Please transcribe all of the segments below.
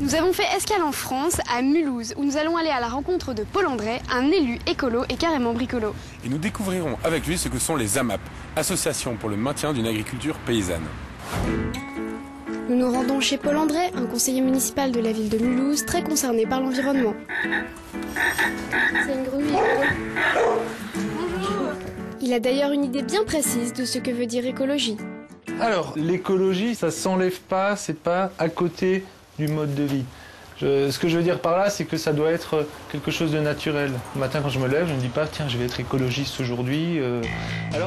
Nous avons fait escale en France, à Mulhouse, où nous allons aller à la rencontre de Paul André, un élu écolo et carrément bricolo. Et nous découvrirons avec lui ce que sont les AMAP, Associations pour le maintien d'une agriculture paysanne. Nous nous rendons chez Paul André, un conseiller municipal de la ville de Mulhouse, très concerné par l'environnement. C'est une grenouille. Bonjour. Il a d'ailleurs une idée bien précise de ce que veut dire écologie. Alors, l'écologie, ça s'enlève pas, c'est pas à côté du mode de vie. Ce que je veux dire par là, c'est que ça doit être quelque chose de naturel. Le matin, quand je me lève, je ne me dis pas, tiens, je vais être écologiste aujourd'hui.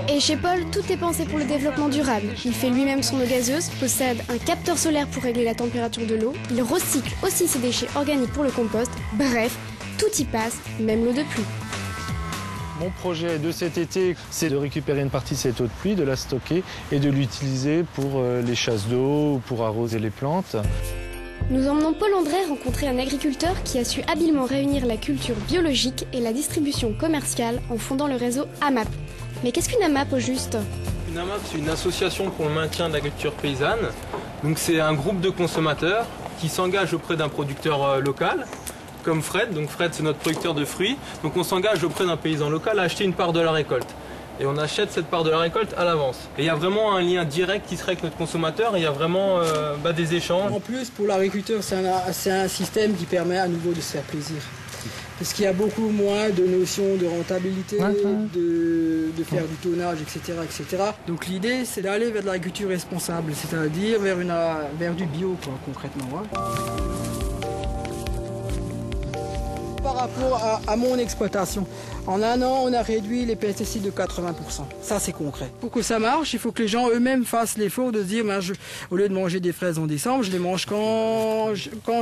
Et chez Paul, tout est pensé pour le développement durable. Il fait lui-même son eau gazeuse, possède un capteur solaire pour régler la température de l'eau, il recycle aussi ses déchets organiques pour le compost. Bref, tout y passe, même l'eau de pluie. Mon projet de cet été, c'est de récupérer une partie de cette eau de pluie, de la stocker et de l'utiliser pour les chasses d'eau ou pour arroser les plantes. Nous emmenons Paul André rencontrer un agriculteur qui a su habilement réunir la culture biologique et la distribution commerciale en fondant le réseau AMAP. Mais qu'est-ce qu'une AMAP au juste? Une AMAP, c'est une association pour le maintien de l'agriculture paysanne. Donc c'est un groupe de consommateurs qui s'engagent auprès d'un producteur local, comme Fred. Donc Fred, c'est notre producteur de fruits. Donc on s'engage auprès d'un paysan local à acheter une part de la récolte. Et on achète cette part de la récolte à l'avance. Et il y a vraiment un lien direct qui serait avec notre consommateur et il y a vraiment des échanges. En plus, pour l'agriculteur, c'est un système qui permet à nouveau de se faire plaisir. Parce qu'il y a beaucoup moins de notions de rentabilité, de faire du tonnage, etc., etc. Donc l'idée, c'est d'aller vers de l'agriculture responsable, c'est-à-dire vers du bio, quoi, concrètement. Hein. Par rapport à mon exploitation, en un an, on a réduit les pesticides de 80%. Ça, c'est concret. Pour que ça marche, il faut que les gens eux-mêmes fassent l'effort de se dire, au lieu de manger des fraises en décembre, je les mange qu'en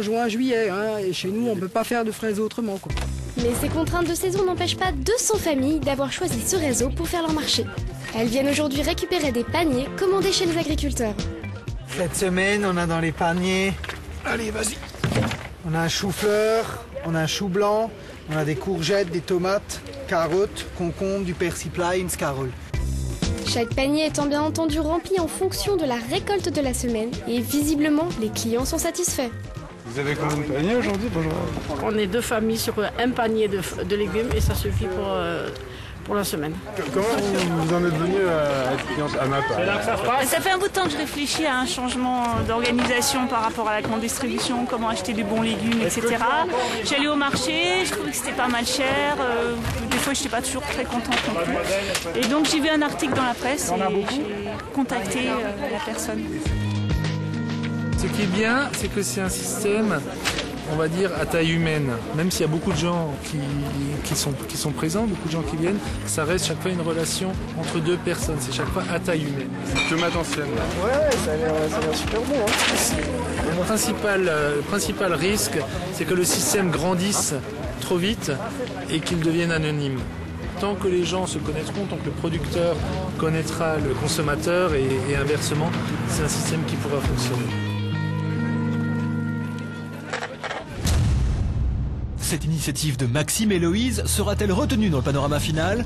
juin, juillet. Hein, et chez nous, on ne peut pas faire de fraises autrement, quoi. Mais ces contraintes de saison n'empêchent pas 200 familles d'avoir choisi ce réseau pour faire leur marché. Elles viennent aujourd'hui récupérer des paniers commandés chez les agriculteurs. Cette semaine, on a dans les paniers... Allez, vas-y. On a un chou-fleur, on a un chou blanc, on a des courgettes, des tomates, carottes, concombres, du persil plat et une scarole. Chaque panier étant bien entendu rempli en fonction de la récolte de la semaine et visiblement, les clients sont satisfaits. Vous avez combien de paniers aujourd'hui? Bonjour. On est 2 familles sur un panier de légumes et ça suffit pour la semaine. Comment vous en êtes venu à être cliente AMAP? Ça fait un bout de temps que je réfléchis à un changement d'organisation par rapport à la grande distribution, comment acheter des bons légumes, etc. J'allais au marché, je trouvais que c'était pas mal cher, des fois je n'étais pas toujours très contente non plus. Et donc j'ai vu un article dans la presse et j'ai contacté la personne. Ce qui est bien, c'est que c'est un système, on va dire, à taille humaine. Même s'il y a beaucoup de gens qui sont présents, beaucoup de gens qui viennent, ça reste chaque fois une relation entre 2 personnes. C'est chaque fois à taille humaine. Tomate ancienne. Ouais, ça a l'air super bon. Hein. Le principal risque, c'est que le système grandisse trop vite et qu'il devienne anonyme. Tant que les gens se connaîtront, tant que le producteur connaîtra le consommateur et inversement, c'est un système qui pourra fonctionner. Cette initiative de Maxime et Loïse sera-t-elle retenue dans le panorama final ?